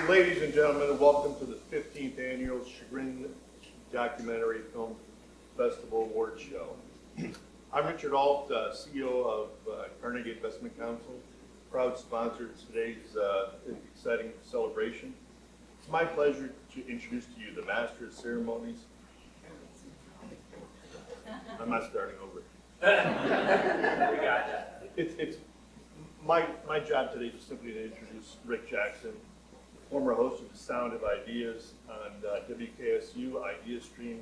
Ladies and gentlemen, welcome to the 15th Annual Chagrin Documentary Film Festival Award Show. I'm Richard Alt, CEO of Carnegie Investment Council, proud sponsor of today's exciting celebration. It's my pleasure to introduce to you the Master of Ceremonies. I'm not starting over. We got that. It's my job today is simply to introduce Rick Jackson, former host of The Sound of Ideas on WKSU, Idea Stream,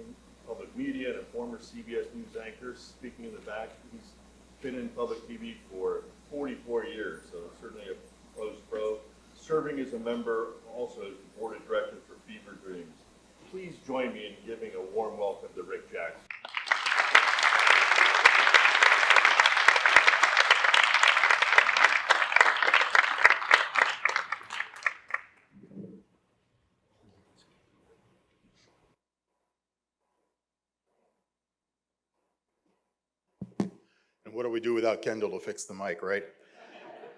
Public Media, and a former CBS News anchor. Speaking in the back, he's been in public TV for 44 years, so certainly a close pro. Serving as a member, also as the board of directors for Fever Dreams. Please join me in giving a warm welcome to Rick Jackson. What do we do without Kendall to fix the mic, right?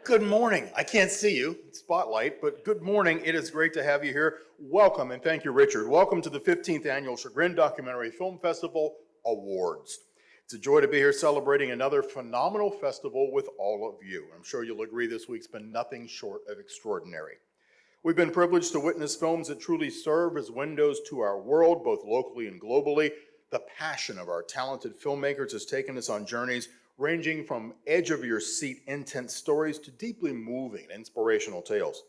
Good morning. I can't see you, spotlight, but good morning. It is great to have you here. Welcome, and thank you, Richard. Welcome to the 15th Annual Chagrin Documentary Film Festival Awards. It's a joy to be here celebrating another phenomenal festival with all of you. I'm sure you'll agree this week's been nothing short of extraordinary. We've been privileged to witness films that truly serve as windows to our world, both locally and globally. The passion of our talented filmmakers has taken us on journeys ranging from edge-of-your-seat intense stories to deeply moving inspirational tales.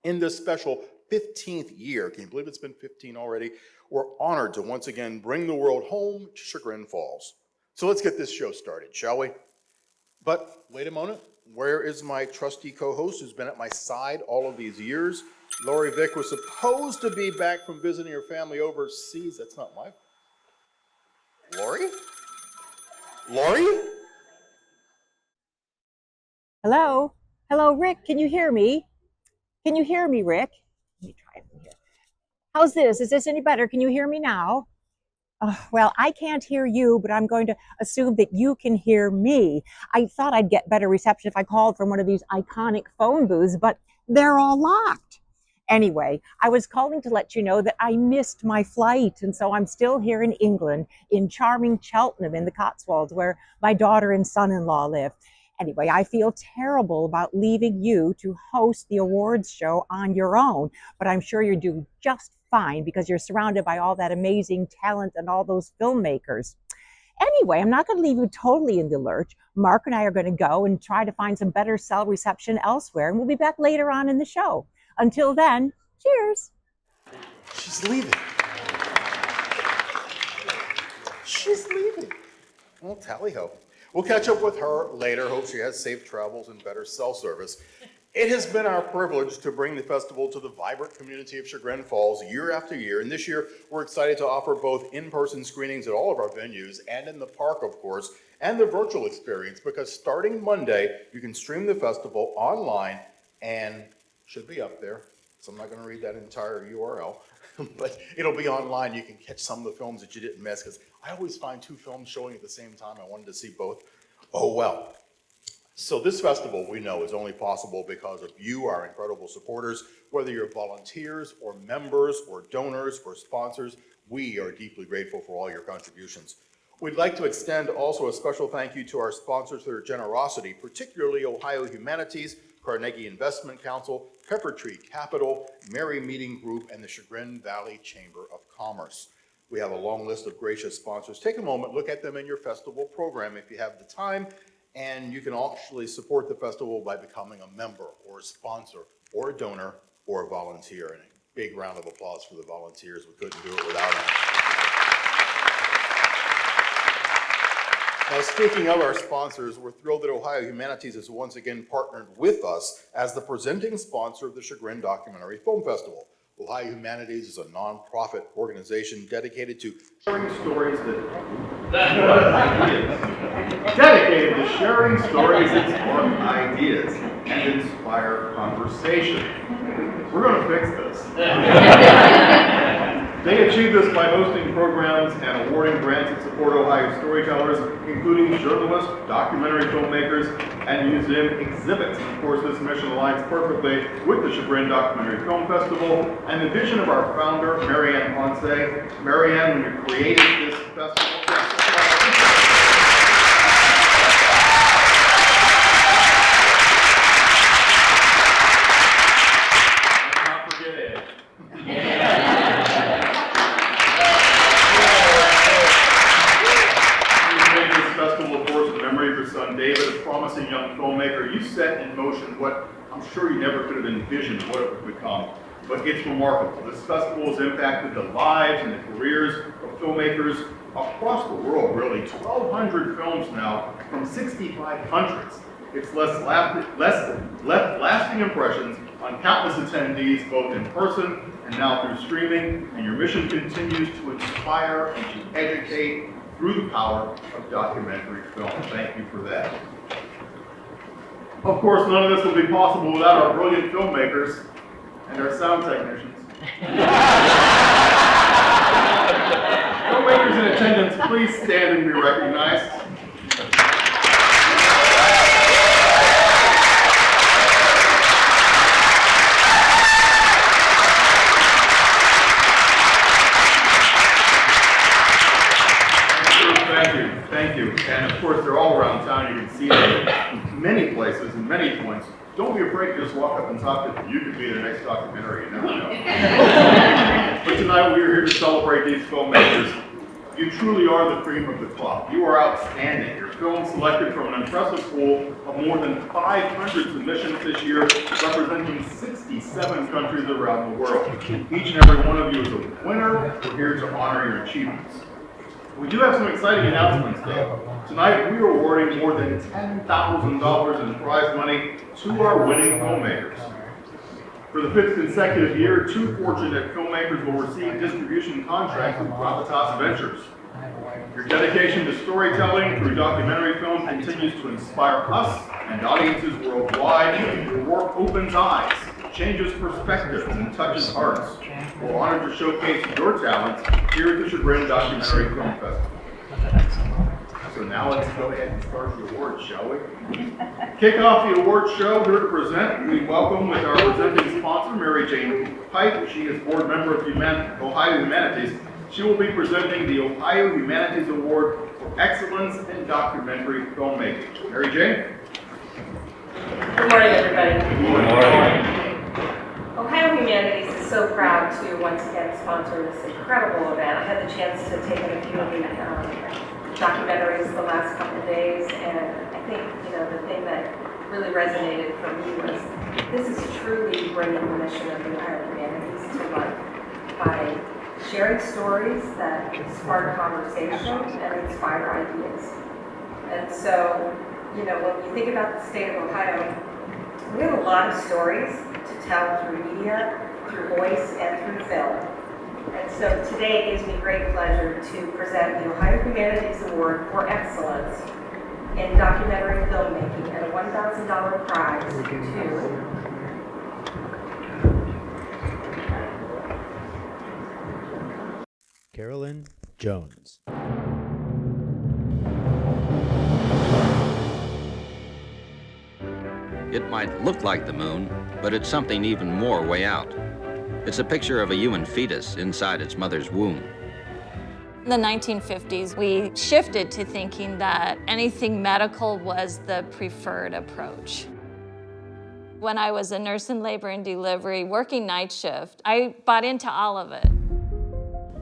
In this special 15th year, can you believe it's been 15 already? We're honored to once again bring the world home to Chagrin Falls. So let's get this show started, shall we? But wait a moment, where is my trusty co-host who's been at my side all of these years? Lori Vick was supposed to be back from visiting her family overseas. That's not my... Lori? Lori? Hello? Hello, Rick, can you hear me? Can you hear me, Rick? Let me try it from here. How's this? Is this any better? Can you hear me now? Well, I can't hear you, but I'm going to assume that you can hear me. I thought I'd get better reception if I called from one of these iconic phone booths, but they're all locked. Anyway, I was calling to let you know that I missed my flight, and so I'm still here in England, in charming Cheltenham in the Cotswolds, where my daughter and son-in-law live. Anyway, I feel terrible about leaving you to host the awards show on your own, but I'm sure you're doing just fine because you're surrounded by all that amazing talent and all those filmmakers. Anyway, I'm not going to leave you totally in the lurch. Mark and I are going to go and try to find some better cell reception elsewhere, and we'll be back later on in the show. Until then, cheers. She's leaving. She's leaving. Well, tally-ho. We'll catch up with her later. Hope she has safe travels and better cell service. It has been our privilege to bring the festival to the vibrant community of Chagrin Falls year after year, and this year we're excited to offer both in-person screenings at all of our venues and in the park, of course, and the virtual experience, because starting Monday, you can stream the festival online and should be up there. So I'm not going to read that entire URL, but it'll be online. You can catch some of the films that you didn't miss, because I always find two films showing at the same time. I wanted to see both. Oh, well. So this festival, we know, is only possible because of you, our incredible supporters. Whether you're volunteers or members or donors or sponsors, we are deeply grateful for all your contributions. We'd like to extend also a special thank you to our sponsors for their generosity, particularly Ohio Humanities, Carnegie Investment Council, Pepper Tree Capital, Mary Meeting Group, and the Chagrin Valley Chamber of Commerce. We have a long list of gracious sponsors. Take a moment, look at them in your festival program if you have the time. And you can actually support the festival by becoming a member or a sponsor or a donor or a volunteer. And a big round of applause for the volunteers. We couldn't do it without them. Now, speaking of our sponsors, we're thrilled that Ohio Humanities has once again partnered with us as the presenting sponsor of the Chagrin Documentary Film Festival. Ohio Humanities is a nonprofit organization dedicated to sharing stories dedicated to sharing stories that spark ideas and inspire conversation. We're going to fix this. They achieve this by hosting programs and awarding grants that support Ohio storytellers, including journalists, documentary filmmakers, and museum exhibits. Of course, this mission aligns perfectly with the Chagrin Documentary Film Festival and the vision of our founder, Marianne Ponce. Marianne, when you created this festival, David, a promising young filmmaker. You set in motion what I'm sure you never could have envisioned what it would become, but it's remarkable. This festival has impacted the lives and the careers of filmmakers across the world, really. 1,200 films now from 65 countries. It's left lasting impressions on countless attendees, both in person and now through streaming, and your mission continues to inspire and to educate through the power of documentary film. Thank you for that. Of course, none of this would be possible without our brilliant filmmakers and our sound technicians. Filmmakers in attendance, please stand and be recognized. Thank you. And of course, they're all around town. You can see them in many places and many points. Don't be afraid to just walk up and talk to them. You could be their next documentary. You never know. But tonight we are here to celebrate these filmmakers. You truly are the cream of the crop. You are outstanding. Your film selected from an impressive pool of more than 500 submissions this year, representing 67 countries around the world. Each and every one of you is a winner. We're here to honor your achievements. We do have some exciting announcements, though. Tonight, we are awarding more than $10,000 in prize money to our winning filmmakers. For the 5th consecutive year, 2 fortunate filmmakers will receive distribution contracts with Gravitas Ventures. Your dedication to storytelling through documentary film continues to inspire us and audiences worldwide. Your work opens eyes, changes perspectives, and touches hearts. We're honored to showcase your talents here at the Chagrin Documentary Film Festival. So now let's go ahead and start the awards, shall we? Kick off the awards show. Here to present, we welcome with our presenting sponsor, Mary Jane Pike. She is board member of Ohio Humanities. She will be presenting the Ohio Humanities Award for Excellence in Documentary Filmmaking. Mary Jane? Good morning, everybody. Good morning. Ohio Humanities is so proud to once again sponsor this incredible event. I had the chance to take in a few of the documentaries the last couple of days, and I think, the thing that really resonated for me was this is truly bringing the mission of the Ohio Humanities to life by sharing stories that spark conversation and inspire ideas. And so, when you think about the state of Ohio, We have a lot of stories to tell through media, through voice, and through film. And so today it gives me great pleasure to present the Ohio Humanities Award for Excellence in Documentary Filmmaking and a $1,000 prize to Carolyn Jones. It might look like the moon, but it's something even more way out. It's a picture of a human fetus inside its mother's womb. In the 1950s, we shifted to thinking that anything medical was the preferred approach. When I was a nurse in labor and delivery, working night shift, I bought into all of it.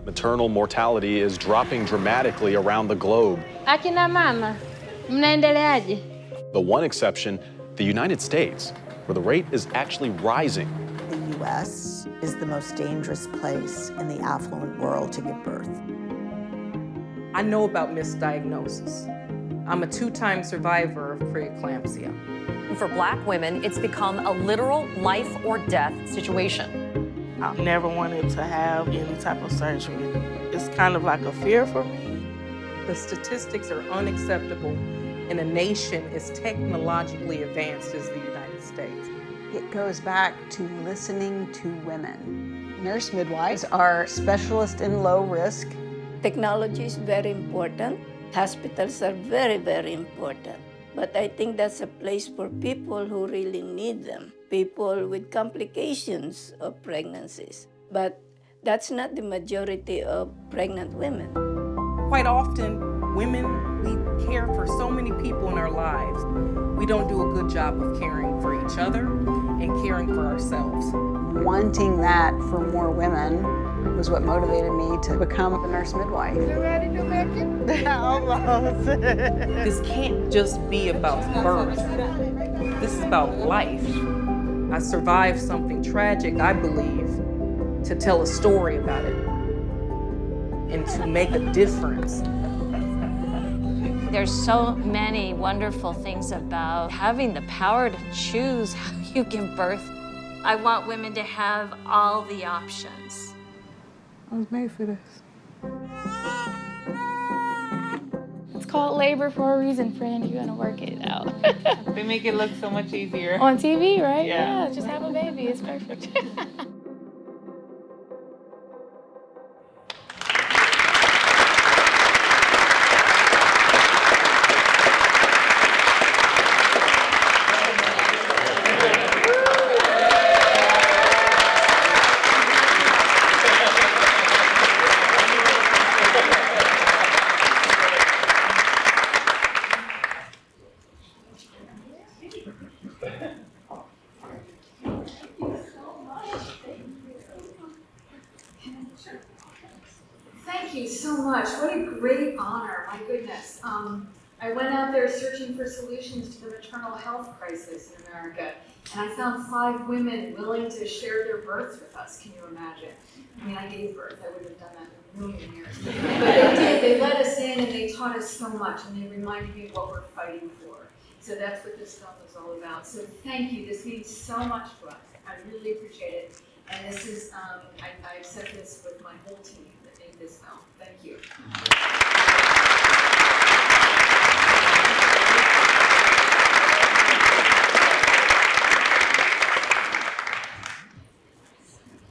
Maternal mortality is dropping dramatically around the globe. Akina mama, mnaendeleaje? The one exception, the United States, where the rate is actually rising. The U.S. is the most dangerous place in the affluent world to give birth. I know about misdiagnosis. I'm a 2-time survivor of preeclampsia. For Black women, it's become a literal life or death situation. I never wanted to have any type of surgery. It's kind of like a fear for me. The statistics are unacceptable in a nation as technologically advanced as the United States. It goes back to listening to women. Nurse midwives are specialists in low risk. Technology is very important. Hospitals are very, very important. But I think that's a place for people who really need them, people with complications of pregnancies. But that's not the majority of pregnant women. Quite often, women, we care for so many people in our lives. We don't do a good job of caring for each other and caring for ourselves. Wanting that for more women was what motivated me to become a nurse midwife. You ready to make it? Almost. This can't just be about birth. This is about life. I survived something tragic, I believe, to tell a story about it and to make a difference. There's so many wonderful things about having the power to choose how you give birth. I want women to have all the options. I was made for this. It's called labor for a reason, friend. You're gonna work it out. They make it look so much easier. On TV, right? Yeah. Just have a baby. It's perfect. Thank you so much. What a great honor. My goodness. I went out there searching for solutions to the maternal health crisis in America, and I found 5 women willing to share their births with us. Can you imagine? I mean, I gave birth. I wouldn't have done that in a million years. But they did. They let us in, and they taught us so much, and they reminded me of what we're fighting for. So that's what this film is all about. So thank you. This means so much to us. I really appreciate it. And this is, I've said this with my whole team that made this film. Thank you.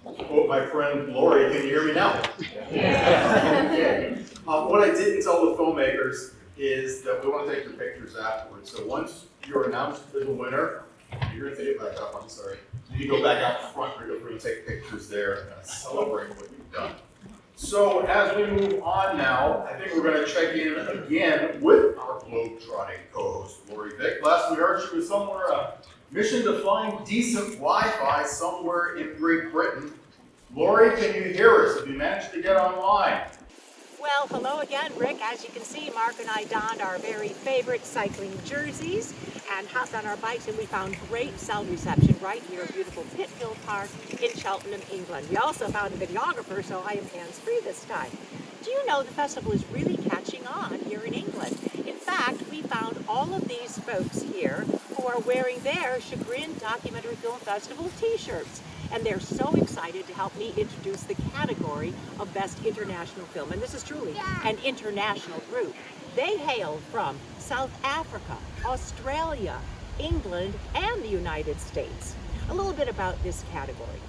To quote my friend Lori, can you hear me now? Okay. What I didn't tell the filmmakers is that we want to take your pictures afterwards. So once you're announced as a winner, you're going to take it back up, I'm sorry. You can go back out front because we're going to take pictures there and kind of celebrate what you've done. So as we move on now, I think we're going to check in again with our globe-trotting co-host, Lori Vick. Last we heard, she was somewhere, mission to find decent Wi-Fi somewhere in Great Britain. Lori, can you hear us? Have you managed to get online? Well, hello again, Rick. As you can see, Mark and I donned our very favorite cycling jerseys and hopped on our bikes, and we found great cell reception right here at beautiful Pithill Park in Cheltenham, England. We also found a videographer, so I am hands-free this time. Do you know the festival is really catching on here in England? In fact, we found all of these folks here who who are wearing their Chagrin Documentary Film Festival t-shirts. And they're so excited to help me introduce the category of Best International Film. And this is truly an international group. They hail from South Africa, Australia, England, and the United States. A little bit about this category.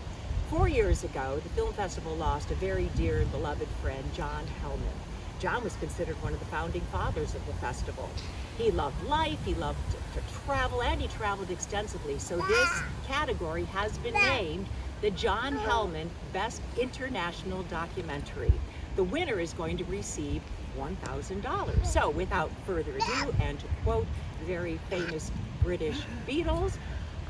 4 years ago, the film festival lost a very dear and beloved friend, John Hellman. John was considered one of the founding fathers of the festival. He loved life, he loved to travel, and he traveled extensively. So this category has been named the John Hellman Best International Documentary. The winner is going to receive $1,000. So without further ado, and to quote the very famous British Beatles,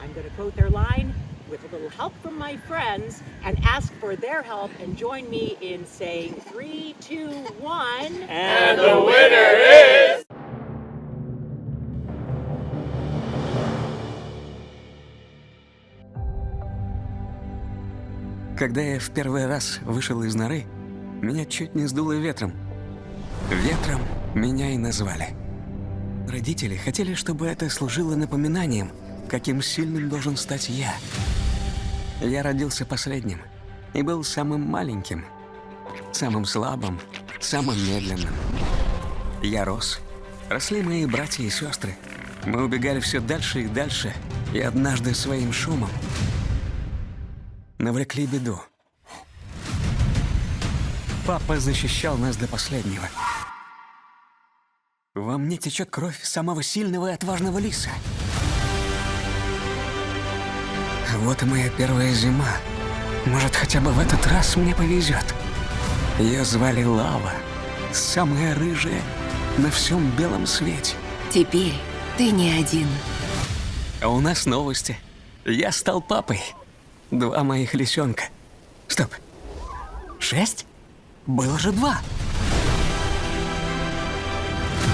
I'm going to quote their line, with a little help from my friends, and ask for their help and join me in saying 3, 2, 1. And the winner is... Когда я в первый раз вышел из норы, меня чуть не сдуло ветром. Ветром меня и назвали. Родители хотели, чтобы это служило напоминанием, каким сильным должен стать я. Я родился последним и был самым маленьким, самым слабым, самым медленным. Я рос. Росли мои братья и сестры. Мы убегали все дальше и дальше, и однажды своим шумом навлекли беду. Папа защищал нас до последнего. Во мне течет кровь самого сильного и отважного лиса. Вот и моя первая зима. Может, хотя бы в этот раз мне повезет. Ее звали Лава, самая рыжая на всем белом свете. Теперь ты не один. А у нас новости. Я стал папой. 2 моих лисенка. Стоп. 6? Было же 2.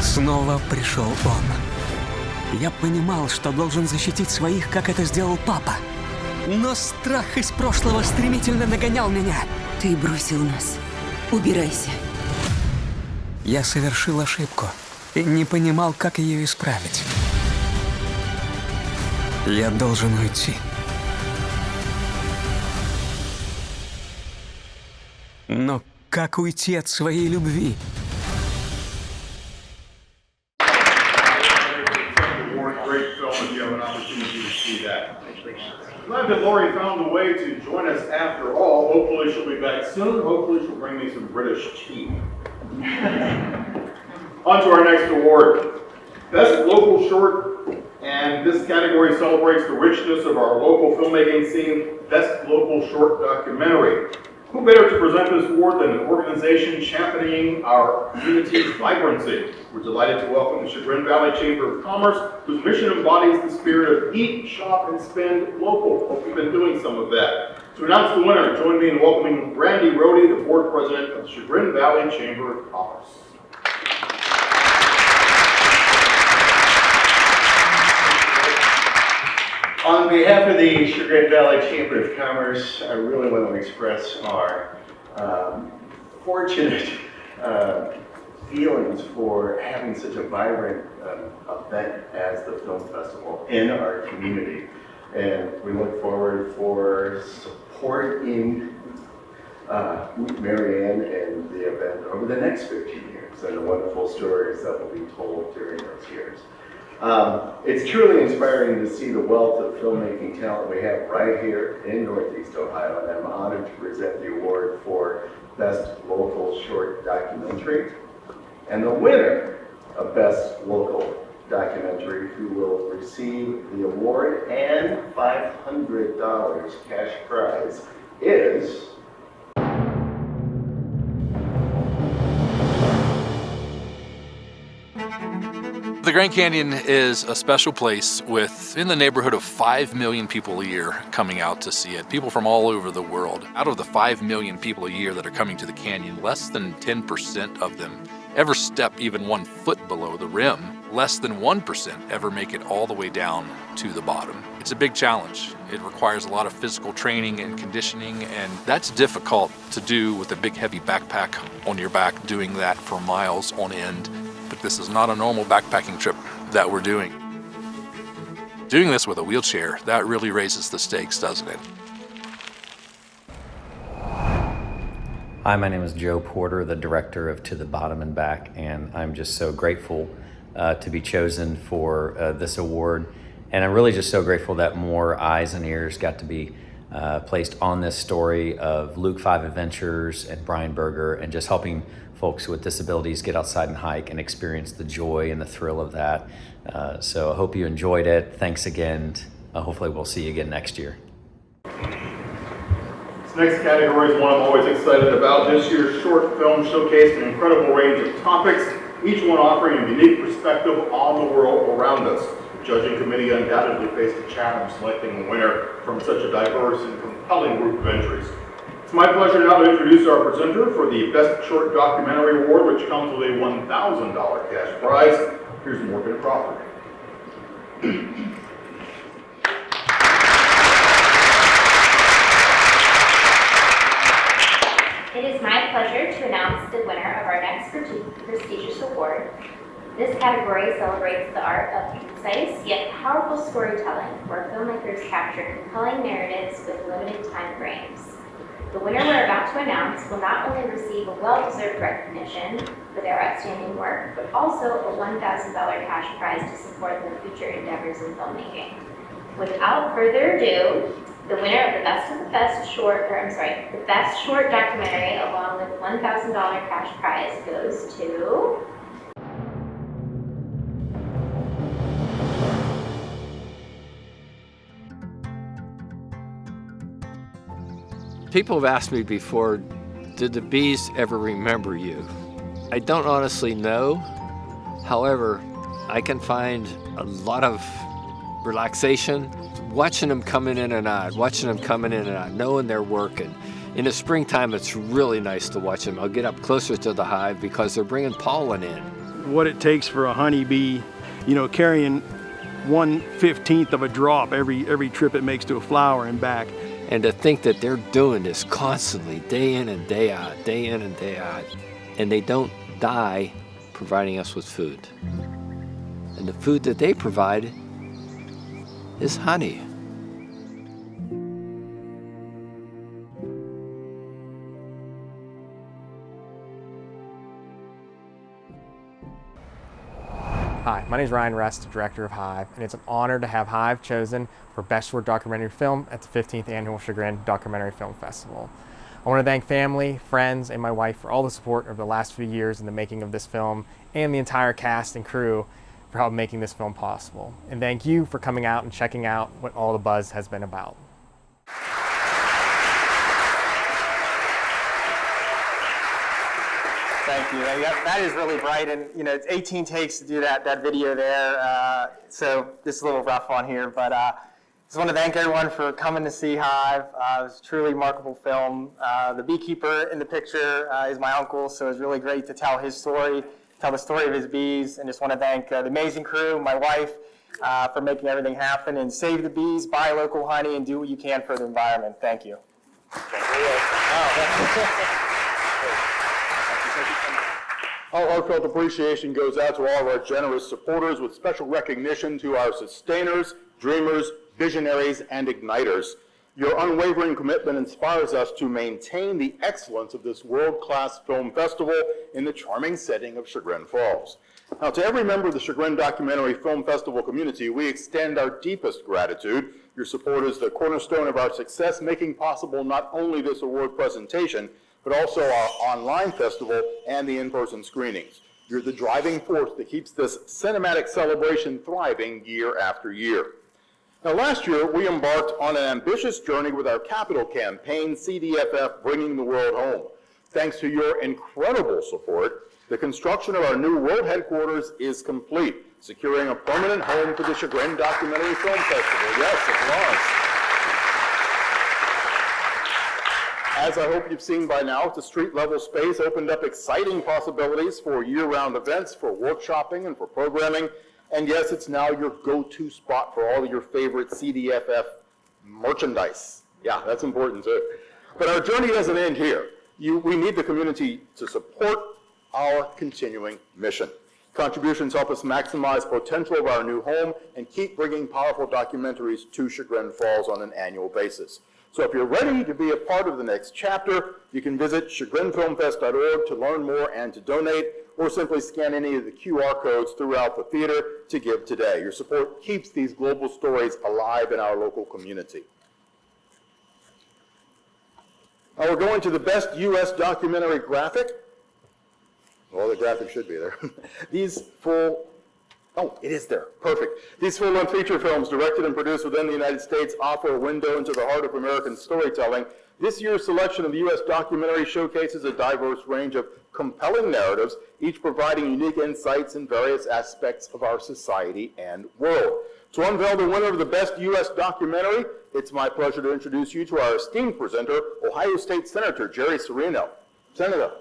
Снова пришел он. Я понимал, что должен защитить своих, как это сделал папа. Но страх из прошлого стремительно нагонял меня. Ты бросил нас. Убирайся. Я совершил ошибку и не понимал, как ее исправить. Я должен уйти. Но как уйти от своей любви? Glad that Lori found a way to join us after all. Hopefully she'll be back soon. Hopefully she'll bring me some British tea. On to our next award. Best Local Short, and this category celebrates the richness of our local filmmaking scene. Best Local Short Documentary. Who better to present this award than an organization championing our community's vibrancy? We're delighted to welcome the Chagrin Valley Chamber of Commerce, whose mission embodies the spirit of eat, shop, and spend local. Hope you've been doing some of that. To announce the winner, join me in welcoming Randy Rohde, the board president of the Chagrin Valley Chamber of Commerce. On behalf of the Chagrin Valley Chamber of Commerce, I really want to express our fortunate feelings for having such a vibrant event as the film festival in our community. And we look forward for supporting Marianne and the event over the next 15 years and the wonderful stories that will be told during those years. It's truly inspiring to see the wealth of filmmaking talent we have right here in Northeast Ohio, and I'm honored to present the award for Best Local Short Documentary. And the winner of Best Local Documentary, who will receive the award and $500 cash prize, is... The Grand Canyon is a special place with in the neighborhood of 5 million people a year coming out to see it. People from all over the world. Out of the 5 million people a year that are coming to the canyon, less than 10% of them ever step even 1 foot below the rim. Less than 1% ever make it all the way down to the bottom. It's a big challenge. It requires a lot of physical training and conditioning, and that's difficult to do with a big heavy backpack on your back, doing that for miles on end. But this is not a normal backpacking trip that we're doing. Doing this with a wheelchair, that really raises the stakes, doesn't it? Hi, my name is Joe Porter, the director of To the Bottom and Back, and I'm just so grateful to be chosen for this award. And I'm really just so grateful that more eyes and ears got to be placed on this story of Luke 5 Adventures and Brian Berger, and just helping folks with disabilities get outside and hike and experience the joy and the thrill of that. So I hope you enjoyed it. Thanks again. Hopefully we'll see you again next year. This next category is one I'm always excited about. This year's short film showcased an incredible range of topics, each one offering a unique perspective on the world around us. The judging committee undoubtedly faced a challenge selecting a winner from such a diverse and compelling group of entries. It's my pleasure now to introduce our presenter for the Best Short Documentary Award, which comes with a $1,000 cash prize. Here's Morgan Crawford. It is my pleasure to announce the winner of our next prestigious award. This category celebrates the art of concise yet powerful storytelling, where filmmakers capture compelling narratives with limited time frames. The winner we're about to announce will not only receive a well-deserved recognition for their outstanding work, but also a $1,000 cash prize to support their future endeavors in filmmaking. Without further ado, the winner of the Best Short Documentary, along with $1,000 cash prize, goes to People have asked me before, did the bees ever remember you? I don't honestly know. However, I can find a lot of relaxation watching them coming in and out, knowing they're working. In the springtime, it's really nice to watch them. I'll get up closer to the hive because they're bringing pollen in. What it takes for a honeybee, carrying 1/15 of a drop every trip it makes to a flower and back. And to think that they're doing this constantly, day in and day out, and they don't die providing us with food. And the food that they provide is honey. Hi, my name is Ryan Rest, Director of Hive, and it's an honor to have Hive chosen for Best Short Documentary Film at the 15th Annual Chagrin Documentary Film Festival. I want to thank family, friends, and my wife for all the support over the last few years in the making of this film, and the entire cast and crew for helping making this film possible. And thank you for coming out and checking out what all the buzz has been about. Thank you. That is really bright, and it's 18 takes to do that video there. So just a little rough on here, but just want to thank everyone for coming to see Hive. It was a truly remarkable film. The beekeeper in the picture is my uncle, so it was really great to tell his story, tell the story of his bees, and just want to thank the amazing crew, my wife, for making everything happen. And save the bees, buy local honey, and do what you can for the environment. Thank you. Our heartfelt appreciation goes out to all of our generous supporters, with special recognition to our sustainers, dreamers, visionaries, and igniters. Your unwavering commitment inspires us to maintain the excellence of this world-class film festival in the charming setting of Chagrin Falls. Now, to every member of the Chagrin Documentary Film Festival community, we extend our deepest gratitude. Your support is the cornerstone of our success, making possible not only this award presentation, but also our online festival and the in-person screenings. You're the driving force that keeps this cinematic celebration thriving year after year. Now, last year, we embarked on an ambitious journey with our capital campaign, CDFF Bringing the World Home. Thanks to your incredible support, the construction of our new world headquarters is complete, securing a permanent home for the Chagrin Documentary Film Festival. Yes, applause. As I hope you've seen by now, it's a street-level space opened up exciting possibilities for year-round events, for workshopping, and for programming. And yes, it's now your go-to spot for all of your favorite CDFF merchandise. Yeah, that's important too. But our journey doesn't end here. We need the community to support our continuing mission. Contributions help us maximize potential of our new home and keep bringing powerful documentaries to Chagrin Falls on an annual basis. So if you're ready to be a part of the next chapter, you can visit chagrinfilmfest.org to learn more and to donate, or simply scan any of the QR codes throughout the theater to give today. Your support keeps these global stories alive in our local community. Now we're going to the best U.S. documentary graphic. Well, the graphic should be there. It is there. Perfect. These full-length feature films, directed and produced within the United States, offer a window into the heart of American storytelling. This year's selection of the U.S. documentary showcases a diverse range of compelling narratives, each providing unique insights in various aspects of our society and world. To unveil the winner of the Best U.S. Documentary, it's my pleasure to introduce you to our esteemed presenter, Ohio State Senator Jerry Serino. Senator.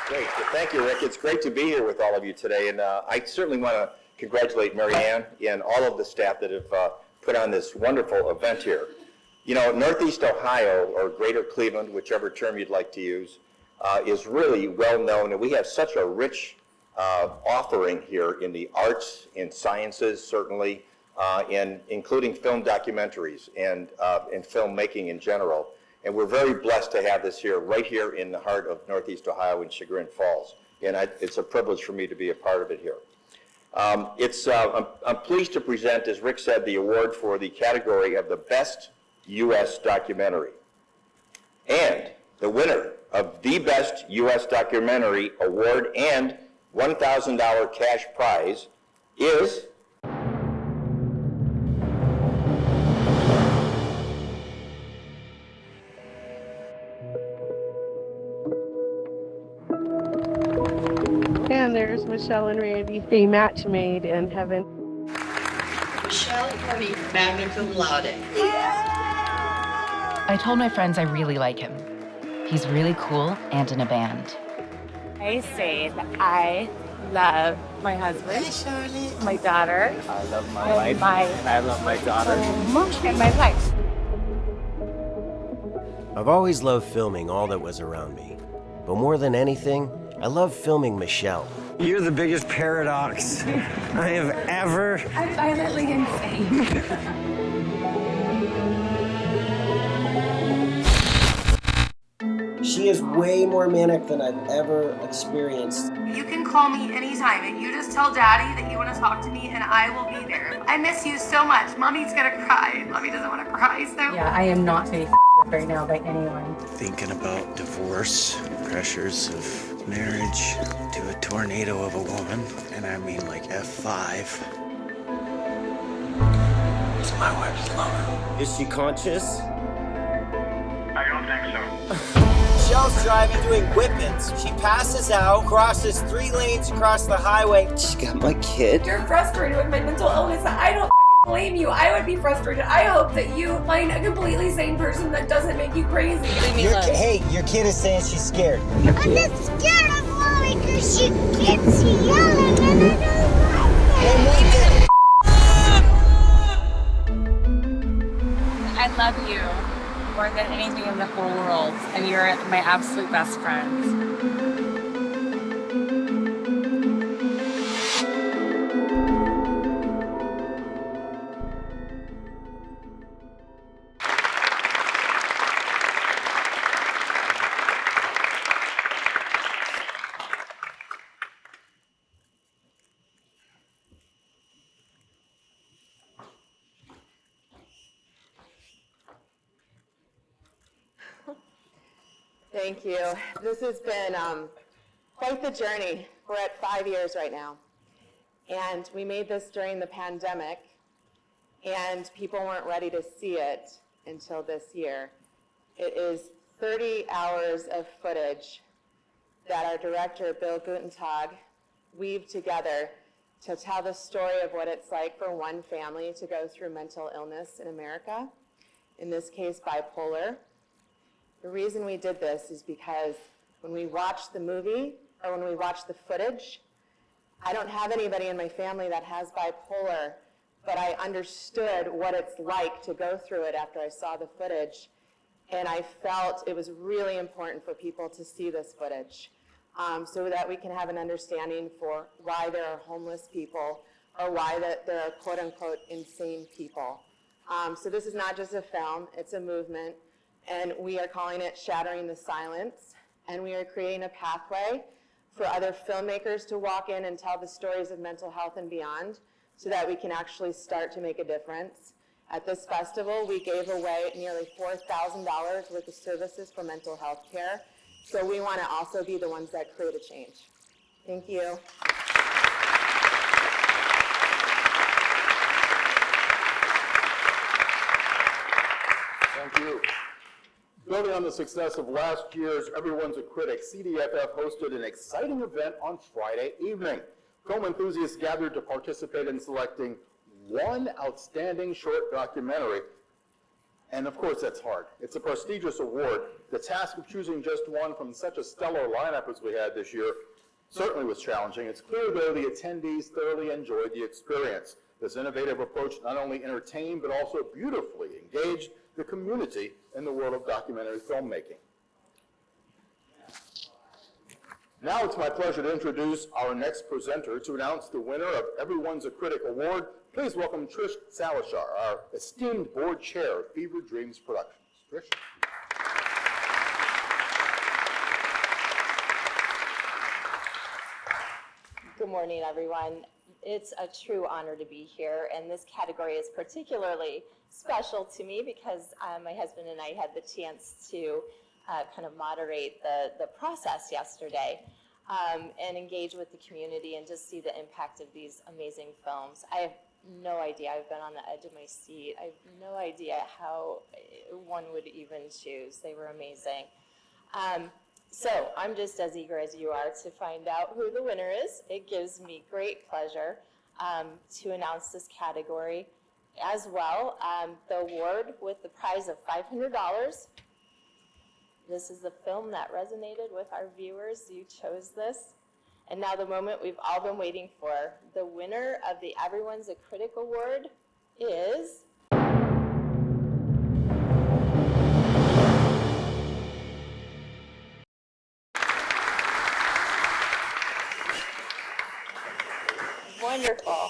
Great. Well, thank you, Rick. It's great to be here with all of you today, and I certainly want to congratulate Mary Ann and all of the staff that have put on this wonderful event here. You know, Northeast Ohio, or Greater Cleveland, whichever term you'd like to use, is really well known, and we have such a rich offering here in the arts and sciences, certainly, and including film documentaries and filmmaking in general. And we're very blessed to have this here, right here in the heart of Northeast Ohio in Chagrin Falls. And it's a privilege for me to be a part of it here. I'm pleased to present, as Rick said, the award for the category of the Best U.S. Documentary. And the winner of the Best U.S. Documentary Award and $1,000 cash prize is And there's Michelle and Randy, a match made in heaven. Michelle Cody, magna cum laude. I told my friends I really like him. He's really cool and in a band. I say that I love my husband, my daughter. I love my wife, and I love my daughter. And my life. I've always loved filming all that was around me. But more than anything, I love filming Michelle. You're the biggest paradox I have ever... I'm violently insane. She is way more manic than I've ever experienced. You can call me anytime, and you just tell Daddy that you want to talk to me, and I will be there. I miss you so much. Mommy's gonna cry. Mommy doesn't want to cry, so... Yeah, I am not being with right now by anyone. Thinking about divorce, pressures of marriage, to a tornado of a woman, and I mean like F5. It's my wife's lover. Is she conscious? I don't think so. Michelle's driving, doing whippets. She passes out, crosses 3 lanes across the highway. She got my kid. You're frustrated with my mental illness. I don't blame you. I would be frustrated. I hope that you find a completely sane person that doesn't make you crazy. Hey, your kid is saying she's scared. I'm not scared of Mommy because she keeps yelling and I don't like it. I love you more than anything in the whole world, and you're my absolute best friend. Thank you. This has been quite the journey. We're at 5 years right now. And we made this during the pandemic, and people weren't ready to see it until this year. It is 30 hours of footage that our director, Bill Gutentag, weaved together to tell the story of what it's like for one family to go through mental illness in America, in this case, bipolar. The reason we did this is because when we watched the movie, or when we watched the footage, I don't have anybody in my family that has bipolar, but I understood what it's like to go through it after I saw the footage. And I felt it was really important for people to see this footage so that we can have an understanding for why there are homeless people or why that there are quote unquote insane people. So this is not just a film, it's a movement, and we are calling it Shattering the Silence, and we are creating a pathway for other filmmakers to walk in and tell the stories of mental health and beyond so that we can actually start to make a difference. At this festival, we gave away nearly $4,000 worth of services for mental health care, so we want to also be the ones that create a change. Thank you. Thank you. Building on the success of last year's Everyone's a Critic, CDFF hosted an exciting event on Friday evening. Film enthusiasts gathered to participate in selecting one outstanding short documentary. And of course, that's hard. It's a prestigious award. The task of choosing just one from such a stellar lineup as we had this year certainly was challenging. It's clear, though, the attendees thoroughly enjoyed the experience. This innovative approach not only entertained, but also beautifully engaged the community in the world of documentary filmmaking. Now it's my pleasure to introduce our next presenter to announce the winner of Everyone's a Critic Award. Please welcome Trish Salashar, our esteemed board chair of Fever Dreams Productions. Trish. Good morning, everyone. It's a true honor to be here, and this category is particularly special to me because my husband and I had the chance to kind of moderate the process yesterday and engage with the community and just see the impact of these amazing films. I have no idea. I've been on the edge of my seat. I have no idea how one would even choose. They were amazing. So I'm just as eager as you are to find out who the winner is. It gives me great pleasure to announce this category as well. The award with the prize of $500. This is the film that resonated with our viewers. You chose this. And now the moment we've all been waiting for. The winner of the Everyone's a Critic Award is... Wonderful.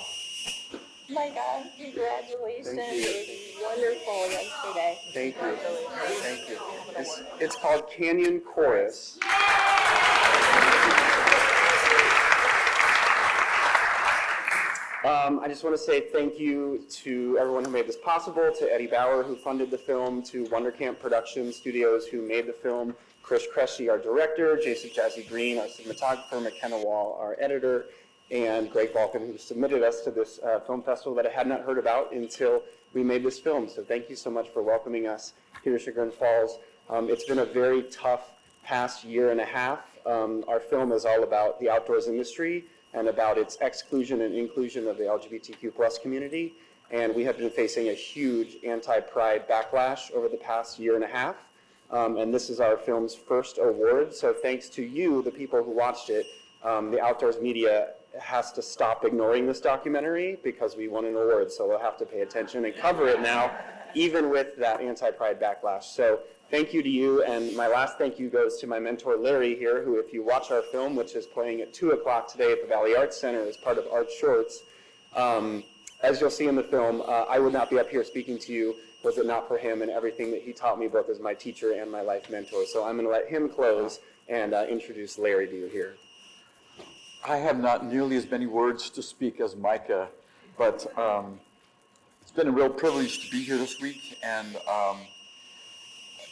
My God, congratulations. It was wonderful yesterday. Thank you. Thank you. It's called Canyon Chorus. I just want to say thank you to everyone who made this possible, to Eddie Bauer, who funded the film, to Wondercamp Production Studios, who made the film, Chris Kresge, our director, Jason Jazzy Green, our cinematographer, McKenna Wall, our editor, and Greg Balkan, who submitted us to this film festival that I had not heard about until we made this film. So thank you so much for welcoming us here to Chagrin Falls. It's been a very tough past year and a half. Our film is all about the outdoors industry and about its exclusion and inclusion of the LGBTQ plus community. And we have been facing a huge anti-pride backlash over the past year and a half. And this is our film's first award. So thanks to you, the people who watched it, the outdoors media has to stop ignoring this documentary because we won an award. So they'll have to pay attention and cover it now, even with that anti-pride backlash. So thank you to you, and my last thank you goes to my mentor Larry here, who, if you watch our film, which is playing at 2 o'clock today at the Valley Arts Center as part of Art Shorts, as you'll see in the film, I would not be up here speaking to you was it not for him and everything that he taught me, both as my teacher and my life mentor. So I'm going to let him close and introduce Larry to you here. I have not nearly as many words to speak as Micah, but it's been a real privilege to be here this week, and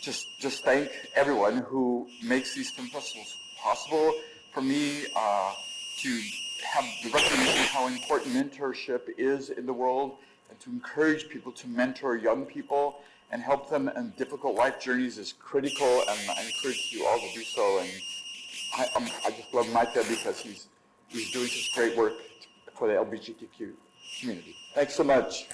just thank everyone who makes these film festivals possible. For me, to have the recognition of how important mentorship is in the world, and to encourage people to mentor young people and help them in difficult life journeys is critical, and I encourage you all to do so. And I just love Micah because he's doing such great work for the LGBTQ community. Thanks so much.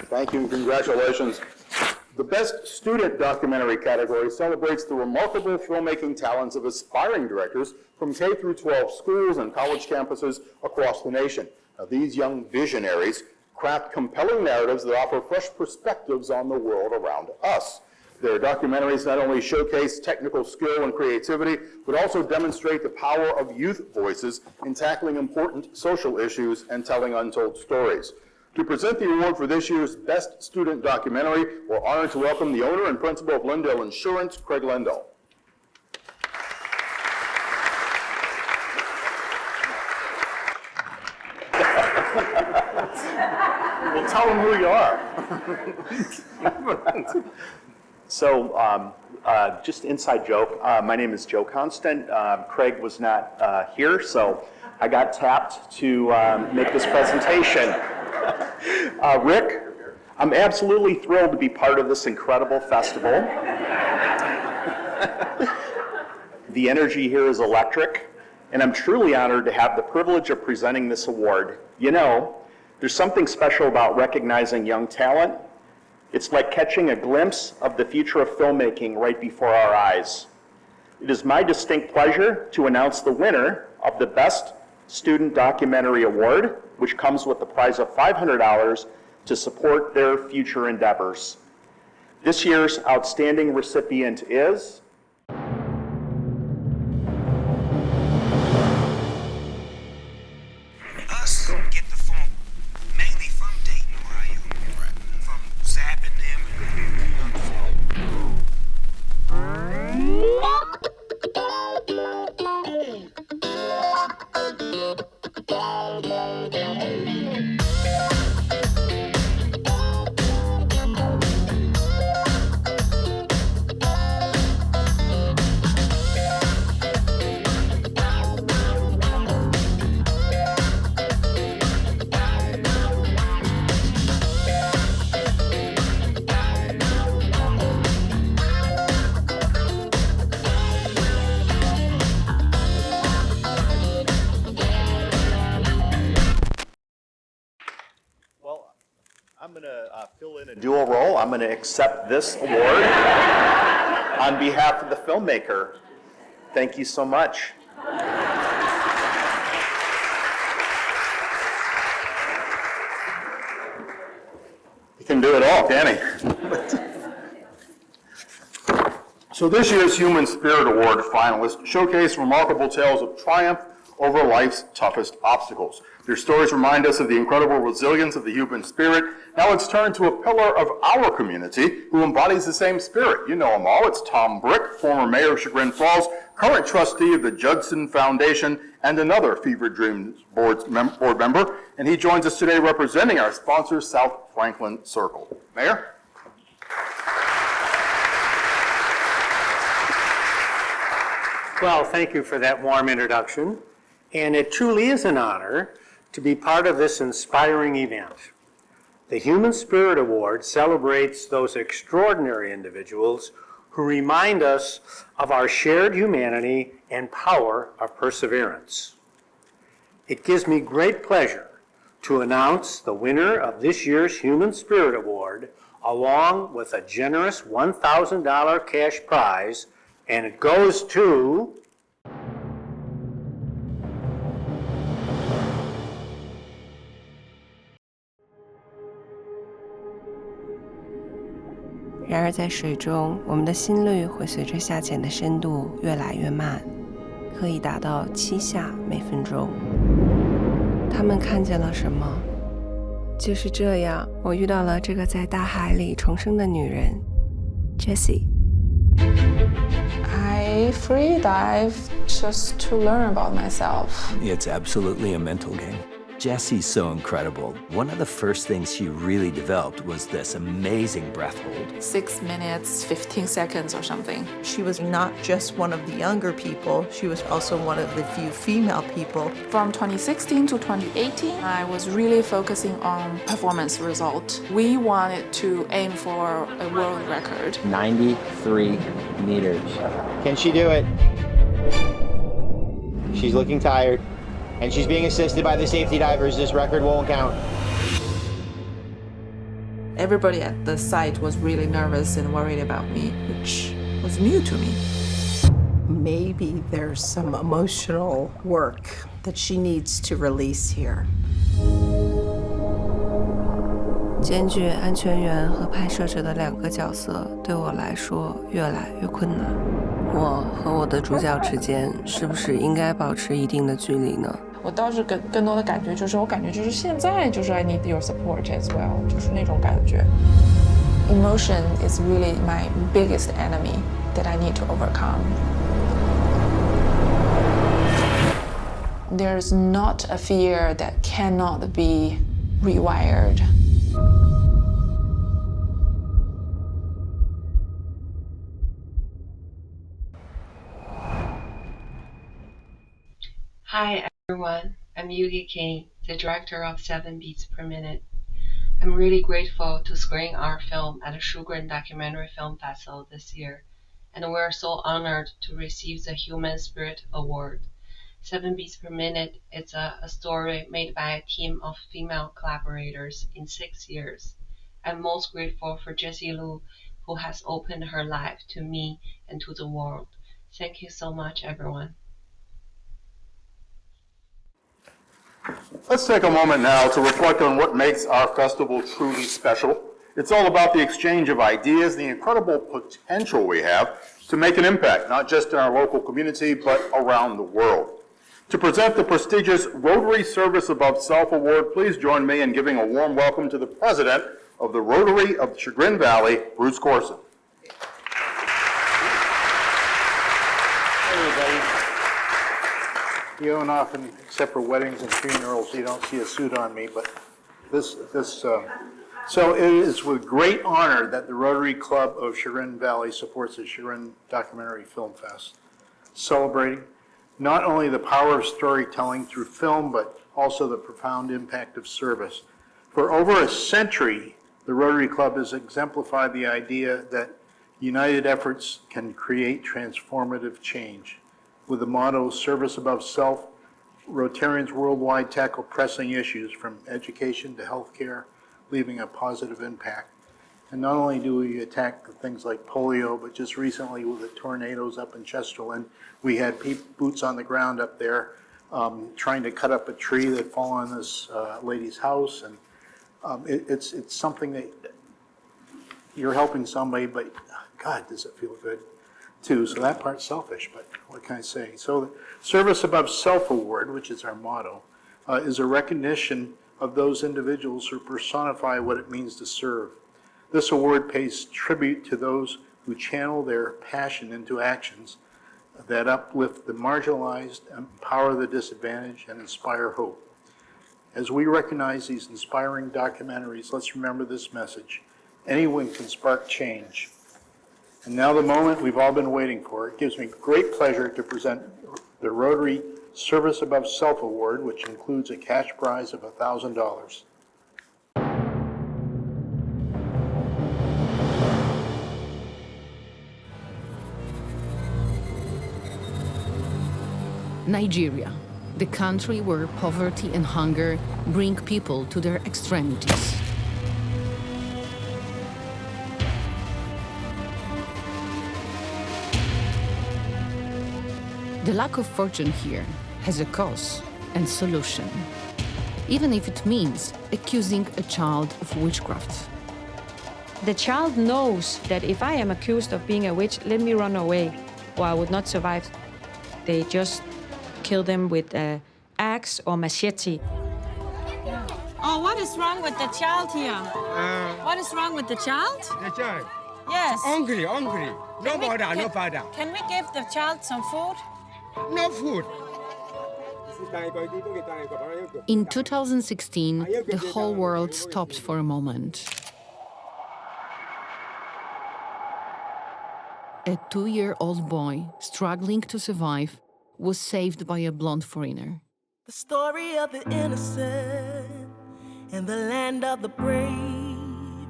Thank you and congratulations. The Best Student Documentary category celebrates the remarkable filmmaking talents of aspiring directors from K through 12 schools and college campuses across the nation. Now, these young visionaries craft compelling narratives that offer fresh perspectives on the world around us. Their documentaries not only showcase technical skill and creativity, but also demonstrate the power of youth voices in tackling important social issues and telling untold stories. To present the award for this year's Best Student Documentary, we're honored to welcome the owner and principal of Lindell Insurance, Craig Lindell. Well, tell them who you are. So, just inside joke, my name is Joe Constant. Craig was not here, so I got tapped to make this presentation. Rick, I'm absolutely thrilled to be part of this incredible festival. The energy here is electric, and I'm truly honored to have the privilege of presenting this award. You know, there's something special about recognizing young talent. It's like catching a glimpse of the future of filmmaking right before our eyes. It is my distinct pleasure to announce the winner of the Best Student Documentary Award, which comes with the prize of $500 to support their future endeavors. This year's outstanding recipient is Us get the phone mainly from Dayton, Ohio, from zapping them I'm going to fill in a dual role. I'm going to accept this award on behalf of the filmmaker. Thank you so much. You can do it all, can he? So this year's Human Spirit Award finalists showcase remarkable tales of triumph over life's toughest obstacles. Their stories remind us of the incredible resilience of the human spirit. Now let's turn to a pillar of our community who embodies the same spirit. You know them all. It's Tom Brick, former mayor of Chagrin Falls, current trustee of the Judson Foundation, and another Fever Dreams board member. And he joins us today representing our sponsor, South Franklin Circle. Mayor? Well, thank you for that warm introduction. And it truly is an honor to be part of this inspiring event. The Human Spirit Award celebrates those extraordinary individuals who remind us of our shared humanity and power of perseverance. It gives me great pleasure to announce the winner of this year's Human Spirit Award, along with a generous $1,000 cash prize, and it goes to然而在水中，我们的心率会随着下潜的深度越来越慢，可以达到7下每分钟。他们看见了什么？就是这样，我遇到了这个在大海里重生的女人 ，Jessie。I free dive just to learn about myself. It's absolutely a mental game. Jessie's so incredible. One of the first things she really developed was this amazing breath hold. 6 minutes, 15 seconds or something. She was not just one of the younger people, she was also one of the few female people. From 2016 to 2018, I was really focusing on performance result. We wanted to aim for a world record. 93 meters. Can she do it? She's looking tired. And she's being assisted by the safety divers. This record won't count. Everybody at the site was really nervous and worried about me, which was new to me. Maybe there's some emotional work that she needs to release here. 兼具安全员和拍摄者的2个角色对我来说越来越困难。我和我的主角之间是不是应该保持一定的距离呢？我倒是更多的感觉就是，我感觉就是现在就是 I need your support as well， 就是那种感觉。Emotion is really my biggest enemy that I need to overcome. There's not a fear that cannot be rewired. Hi everyone, I'm Yugi King, the director of 7 Beats Per Minute. I'm really grateful to screen our film at the Shugren Documentary Film Festival this year, and we're so honored to receive the Human Spirit Award. 7 Beats Per Minute is a story made by a team of female collaborators in 6 years. I'm most grateful for Jessie Lu, who has opened her life to me and to the world. Thank you so much, everyone. Let's take a moment now to reflect on what makes our festival truly special. It's all about the exchange of ideas, the incredible potential we have to make an impact, not just in our local community, but around the world. To present the prestigious Rotary Service Above Self Award, please join me in giving a warm welcome to the president of the Rotary of Chagrin Valley, Bruce Corson. You don't often, except for weddings and funerals, you don't see a suit on me, but so it is with great honor that the Rotary Club of Chagrin Valley supports the Chagrin Documentary Film Fest, celebrating not only the power of storytelling through film, but also the profound impact of service. For over a century, the Rotary Club has exemplified the idea that united efforts can create transformative change. With the motto, service above self, Rotarians worldwide tackle pressing issues from education to healthcare, leaving a positive impact. And not only do we attack things like polio, but just recently with the tornadoes up in Chesterland, we had boots on the ground up there trying to cut up a tree that fell on this lady's house. And it's something that you're helping somebody, but God, does it feel good too. So that part's selfish, but what can I say? So the Service Above Self Award, which is our motto, is a recognition of those individuals who personify what it means to serve. This award pays tribute to those who channel their passion into actions that uplift the marginalized, empower the disadvantaged, and inspire hope. As we recognize these inspiring documentaries, let's remember this message. Anyone can spark change. And now the moment we've all been waiting for. It gives me great pleasure to present the Rotary Service Above Self Award, which includes a cash prize of $1,000. Nigeria, the country where poverty and hunger bring people to their extremities. The lack of fortune here has a cause and solution, even if it means accusing a child of witchcraft. The child knows that if I am accused of being a witch, let me run away, or I would not survive. They just kill them with an axe or machete. Oh, what is wrong with the child here? What is wrong with the child? The child? Yes. Hungry. No father, no father. Can we give the child some food? No food. In 2016, the whole world stopped for a moment. A 2-year-old boy struggling to survive was saved by a blonde foreigner. The story of the innocent in the land of the brave,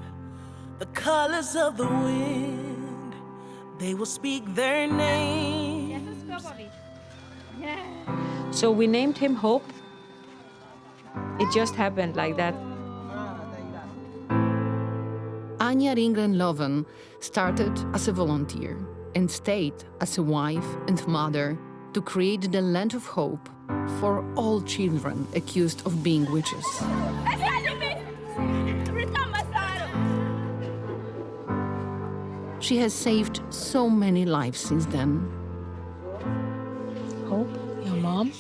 the colors of the wind, they will speak their names. So we named him Hope. It just happened like that. Anya Ringren Loven started as a volunteer and stayed as a wife and mother to create the land of hope for all children accused of being witches. She has saved so many lives since then. Hope, your mom?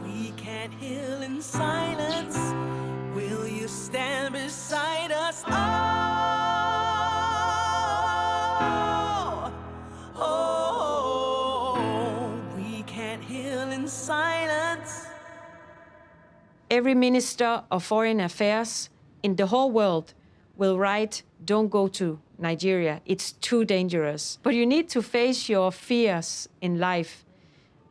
We can't heal in silence. Will you stand beside us? We can't heal in silence. Every minister of foreign affairs in the whole world will write, don't go to Nigeria, it's too dangerous. But you need to face your fears in life.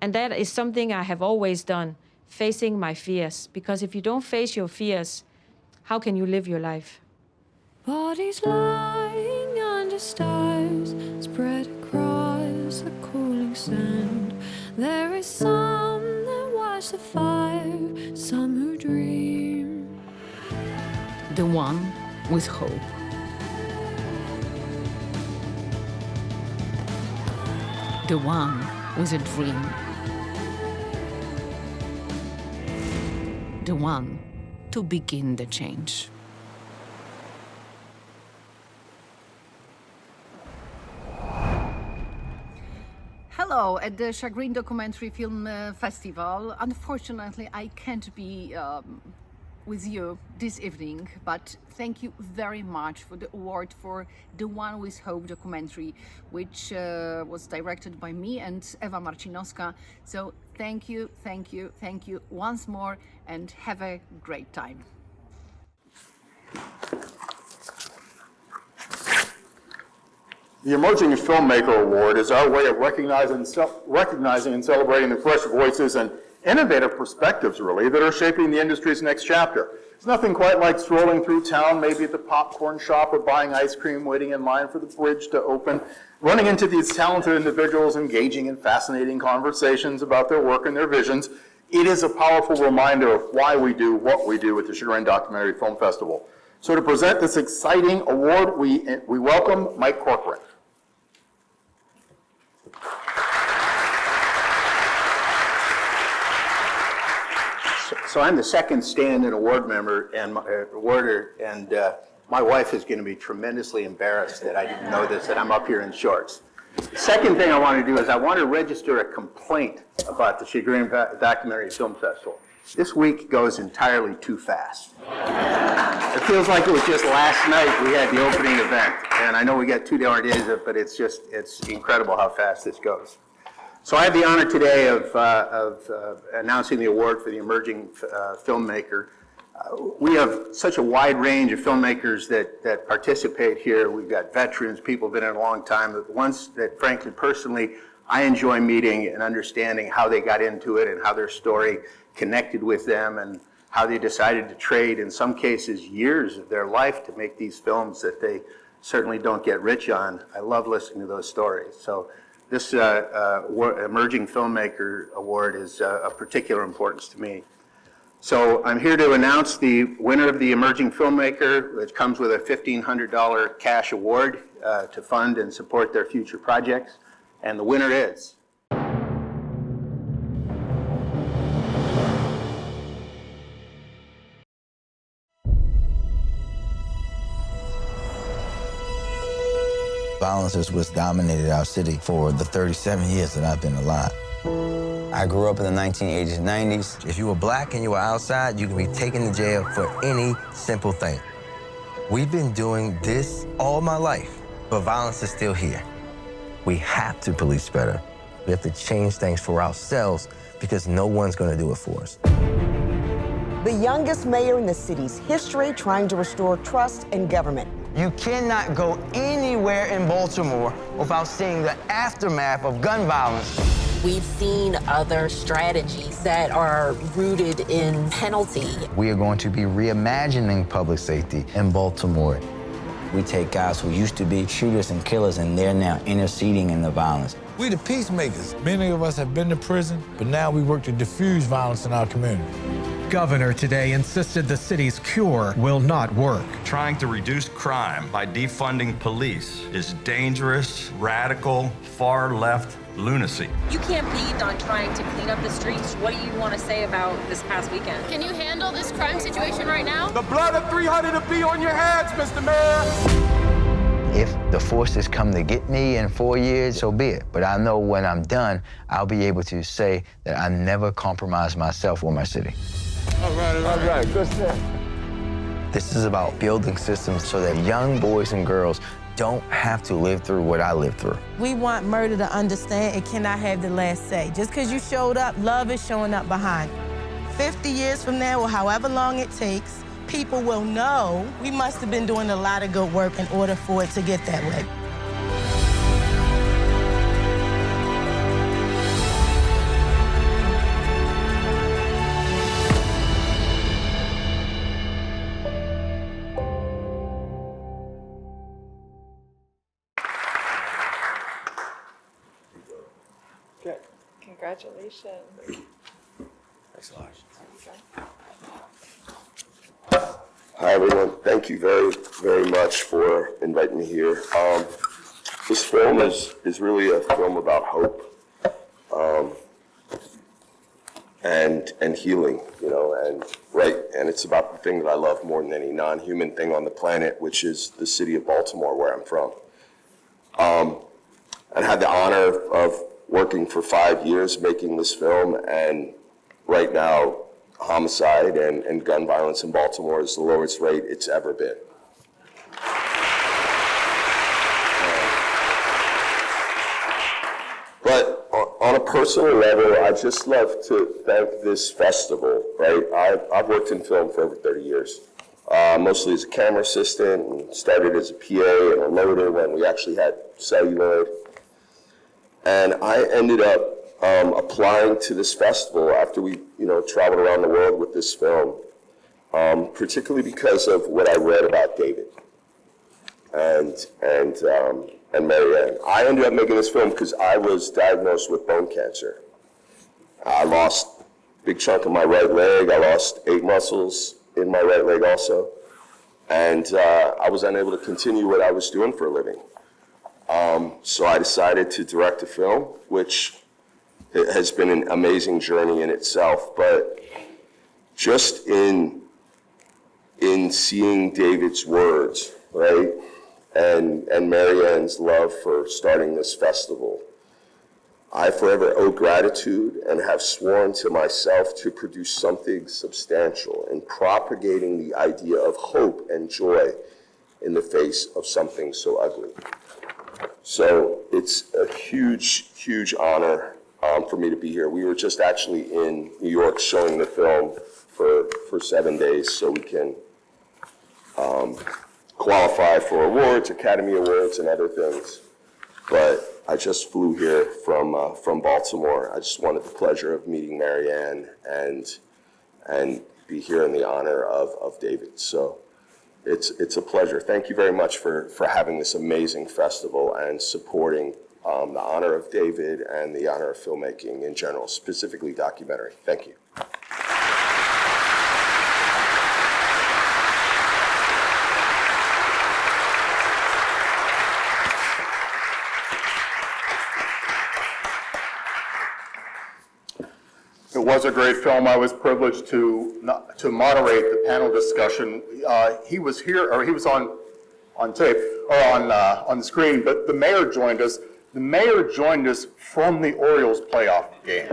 And that is something I have always done, facing my fears. Because if you don't face your fears, how can you live your life? Bodies lying under stars, spread across the cooling sand. There is some that watch the fire, some who dream. The one with hope. The one with a dream. The one to begin the change. Hello, at the Chagrin Documentary Film Festival. Unfortunately, I can't be with you this evening, but thank you very much for the award for The One with Hope documentary, which was directed by me and Ewa Marcinowska. So thank you, thank you, thank you once more, and have a great time. The Emerging Filmmaker Award is our way of recognizing and celebrating the fresh voices and innovative perspectives, really, that are shaping the industry's next chapter. It's nothing quite like strolling through town, maybe at the popcorn shop or buying ice cream, waiting in line for the bridge to open, running into these talented individuals, engaging in fascinating conversations about their work and their visions. It is a powerful reminder of why we do what we do at the Chagrin Documentary Film Festival. So to present this exciting award, we welcome Mike Corcoran. So I'm the second stand-in award member and awarder, and my wife is going to be tremendously embarrassed that I didn't know this, that I'm up here in shorts. The second thing I want to do is I want to register a complaint about the Chagrin Documentary Film Festival. This week goes entirely too fast. It feels like it was just last night we had the opening event, and I know we got 2 more days of it, but it's incredible how fast this goes. So I have the honor today of announcing the award for the Emerging Filmmaker. We have such a wide range of filmmakers that participate here. We've got veterans, people who've been in a long time, the ones that frankly, personally, I enjoy meeting and understanding how they got into it and how their story connected with them and how they decided to trade, in some cases, years of their life to make these films that they certainly don't get rich on. I love listening to those stories. So this Emerging Filmmaker Award is of particular importance to me. So I'm here to announce the winner of the Emerging Filmmaker, which comes with a $1,500 cash award to fund and support their future projects. And the winner is... Violence is what's dominated our city for the 37 years that I've been alive. I grew up in the 1980s and 90s. If you were black and you were outside, you could be taken to jail for any simple thing. We've been doing this all my life, but violence is still here. We have to police better. We have to change things for ourselves because no one's going to do it for us. The youngest mayor in the city's history trying to restore trust in government. You cannot go anywhere in Baltimore without seeing the aftermath of gun violence. We've seen other strategies that are rooted in penalty. We are going to be reimagining public safety in Baltimore. We take guys who used to be shooters and killers, and they're now interceding in the violence. We the peacemakers. Many of us have been to prison, but now we work to diffuse violence in our community. Governor today insisted the city's cure will not work. Trying to reduce crime by defunding police is dangerous, radical, far-left lunacy. You campaigned on trying to clean up the streets. What do you want to say about this past weekend? Can you handle this crime situation right now? The blood of 300 will be on your heads, Mr. Mayor. If the forces come to get me in 4 years, so be it. But I know when I'm done, I'll be able to say that I never compromised myself or my city. All right, good stuff. This is about building systems so that young boys and girls don't have to live through what I lived through. We want murder to understand it cannot have the last say. Just because you showed up, love is showing up behind. 50 years from now, or however long it takes, people will know we must have been doing a lot of good work in order for it to get that way. Congratulations. Thanks a lot. Hi, everyone. Thank you very, very much for inviting me here. This film is really a film about hope and healing, you know, and it's about the thing that I love more than any non-human thing on the planet, which is the city of Baltimore, where I'm from. I had the honor of working for 5 years making this film, and right now, homicide and gun violence in Baltimore is the lowest rate it's ever been. But on a personal level, I just love to thank this festival, right? I've worked in film for over 30 years, mostly as a camera assistant, and started as a PA and a loader when we actually had celluloid. And I ended up applying to this festival after we, traveled around the world with this film, particularly because of what I read about David and Marianne. I ended up making this film because I was diagnosed with bone cancer. I lost a big chunk of my right leg. I lost 8 muscles in my right leg also. And I was unable to continue what I was doing for a living. So I decided to direct a film, which has been an amazing journey in itself. But just in seeing David's words, right, and Marianne's love for starting this festival, I forever owe gratitude and have sworn to myself to produce something substantial in propagating the idea of hope and joy in the face of something so ugly. So it's a huge, huge honor for me to be here. We were just actually in New York showing the film for 7 days so we can qualify for awards, Academy Awards, and other things. But I just flew here from Baltimore. I just wanted the pleasure of meeting Marianne and be here in the honor of David. So it's a pleasure. Thank you very much for having this amazing festival and supporting the honor of David and the honor of filmmaking in general, specifically documentary. Thank you. It was a great film. I was privileged to moderate the panel discussion. He was here, or he was on tape, or on the screen, but the mayor joined us. The mayor joined us from the Orioles playoff game.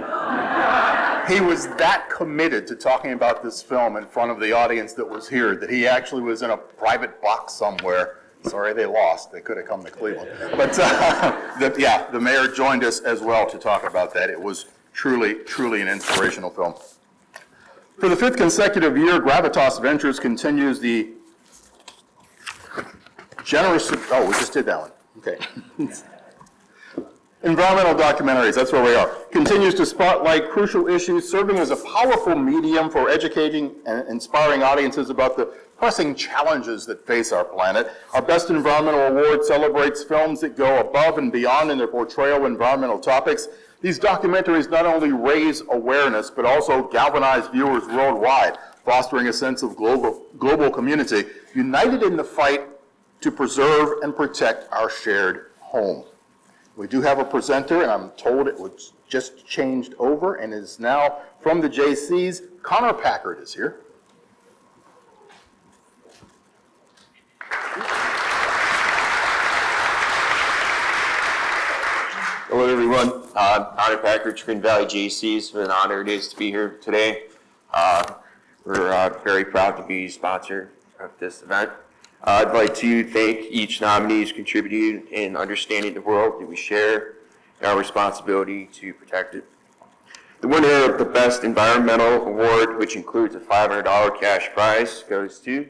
He was that committed to talking about this film in front of the audience that was here that he actually was in a private box somewhere. Sorry they lost. They could have come to Cleveland. But the mayor joined us as well to talk about that. It was truly, truly an inspirational film. For the 5th consecutive year, Gravitas Ventures continues the generous, oh, we just did that one. Okay. Environmental documentaries, that's where we are. Continues to spotlight crucial issues, serving as a powerful medium for educating and inspiring audiences about the pressing challenges that face our planet. Our Best Environmental Award celebrates films that go above and beyond in their portrayal of environmental topics. These documentaries not only raise awareness, but also galvanize viewers worldwide, fostering a sense of global community, united in the fight to preserve and protect our shared home. We do have a presenter, and I'm told it was just changed over and is now from the JCs. Connor Packard is here. Hello, everyone. I'm Connor Packard, Chagrin Valley JCs. What an honor it is to be here today. We're very proud to be sponsor of this event. I'd like to thank each nominee who's contributed in understanding the world that we share and our responsibility to protect it. The winner of the Best Environmental Award, which includes a $500 cash prize, goes to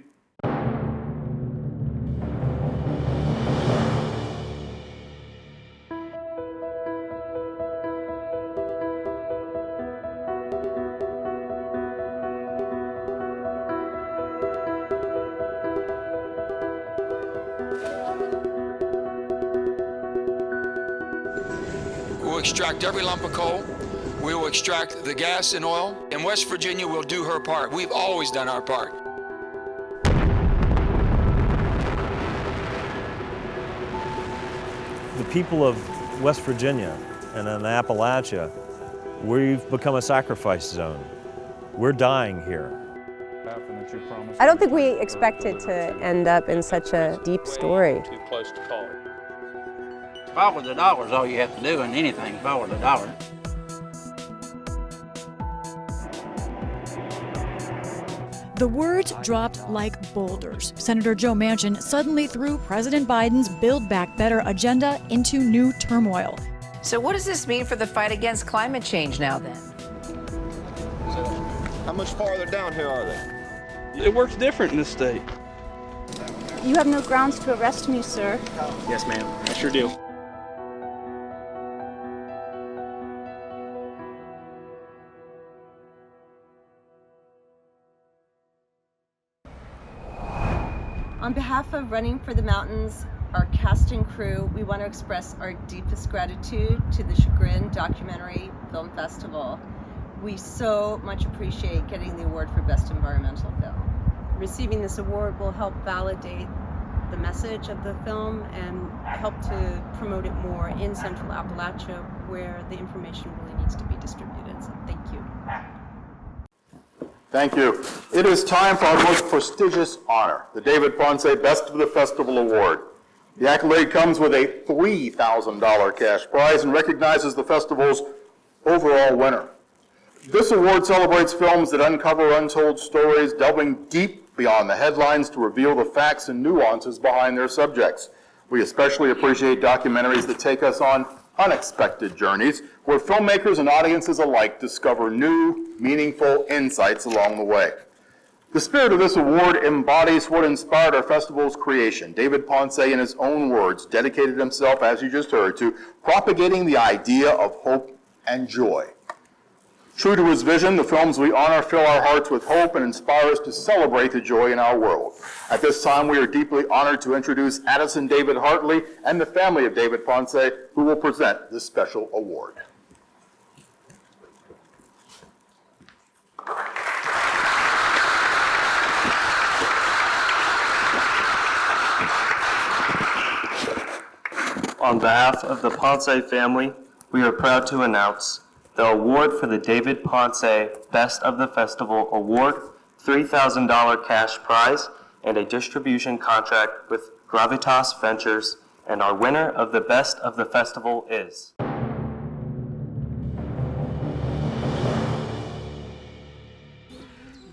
We'll extract every lump of coal. We will extract the gas and oil. And West Virginia will do her part. We've always done our part. The people of West Virginia and in Appalachia, we've become a sacrifice zone. We're dying here. I don't think we expected to end up in such a deep story. Too close to call it. Follow the dollar is all you have to do in anything, follow the dollar. The words dropped like boulders. Senator Joe Manchin suddenly threw President Biden's Build Back Better agenda into new turmoil. So what does this mean for the fight against climate change now then? How much farther down here are they? It works different in this state. You have no grounds to arrest me, sir. Yes, ma'am. I sure do. On behalf of Running for the Mountains, our cast and crew, we want to express our deepest gratitude to the Chagrin Documentary Film Festival. We so much appreciate getting the award for Best Environmental Film. Receiving this award will help validate the message of the film and help to promote it more in Central Appalachia, where the information really needs to be distributed. So thank you. Thank you. It is time for our most prestigious honor, the David Ponce Best of the Festival Award. The accolade comes with a $3,000 cash prize and recognizes the festival's overall winner. This award celebrates films that uncover untold stories, delving deep beyond the headlines to reveal the facts and nuances behind their subjects. We especially appreciate documentaries that take us on unexpected journeys, where filmmakers and audiences alike discover new, meaningful insights along the way. The spirit of this award embodies what inspired our festival's creation. David Ponce, in his own words, dedicated himself, as you just heard, to propagating the idea of hope and joy. True to his vision, the films we honor fill our hearts with hope and inspire us to celebrate the joy in our world. At this time, we are deeply honored to introduce Addison David Hartley and the family of David Ponce, who will present this special award. On behalf of the Ponce family, we are proud to announce the award for the David Ponce Best of the Festival Award, $3,000 cash prize, and a distribution contract with Gravitas Ventures, and our winner of the Best of the Festival is...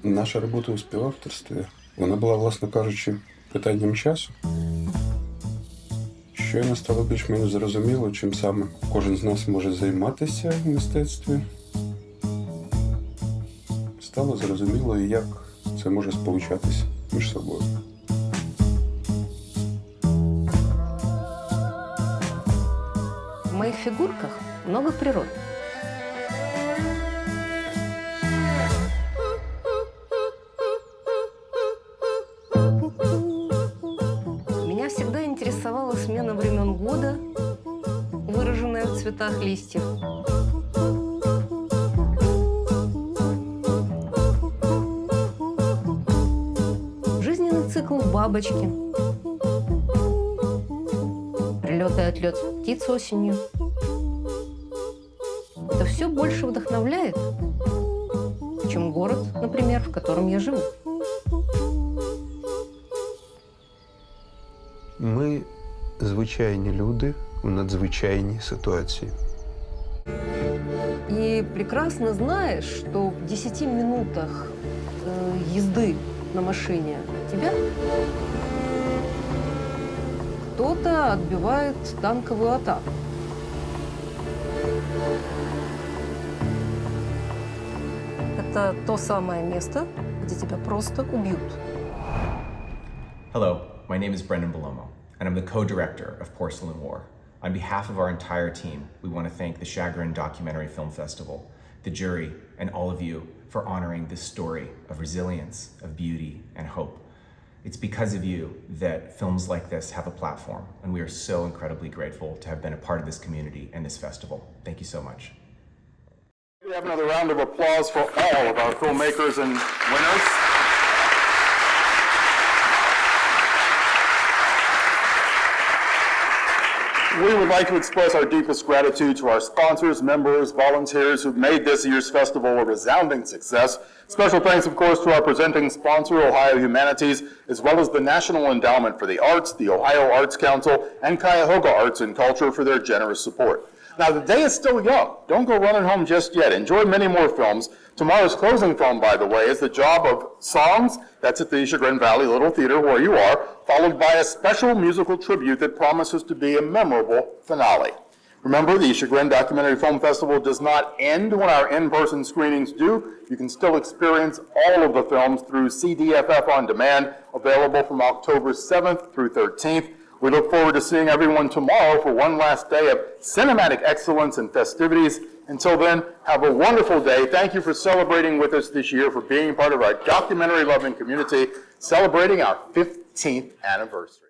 Наша робота у співавторстві, вона була, власне кажучи, питанням часу. Щойно стало більш-менш зрозуміло, чим саме кожен з нас може займатися в мистецтві. Стало зрозуміло, і як це може сполучатися між собою. В моих фигурках много природы. цветах листьев. Жизненный цикл бабочки. Прилет и отлет птиц осенью. Это все больше вдохновляет, чем город, например, в котором я живу. Ми звичайні люди у надзвичайній ситуації. И прекрасно знаешь, что в 10 минутах езды на машине от тебя кто-то отбивает танковую атаку. Это то самое место, где тебя просто убьют. Hello, my name is Brendan Belomo, and I'm the co-director of Porcelain War. On behalf of our entire team, we want to thank the Chagrin Documentary Film Festival, the jury, and all of you for honoring this story of resilience, of beauty, and hope. It's because of you that films like this have a platform, and we are so incredibly grateful to have been a part of this community and this festival. Thank you so much. We have another round of applause for all of our filmmakers and winners. We would like to express our deepest gratitude to our sponsors, members, volunteers who've made this year's festival a resounding success. Special thanks, of course, to our presenting sponsor, Ohio Humanities, as well as the National Endowment for the Arts, the Ohio Arts Council, and Cuyahoga Arts and Culture for their generous support. Now, the day is still young. Don't go running home just yet. Enjoy many more films. Tomorrow's closing film, by the way, is The Job of Songs. That's at the Chagrin Valley Little Theater where you are, followed by a special musical tribute that promises to be a memorable finale. Remember, the Chagrin Documentary Film Festival does not end when our in-person screenings do. You can still experience all of the films through CDFF On Demand, available from October 7th through 13th. We look forward to seeing everyone tomorrow for one last day of cinematic excellence and festivities. Until then, have a wonderful day. Thank you for celebrating with us this year, for being part of our documentary-loving community, celebrating our 15th anniversary.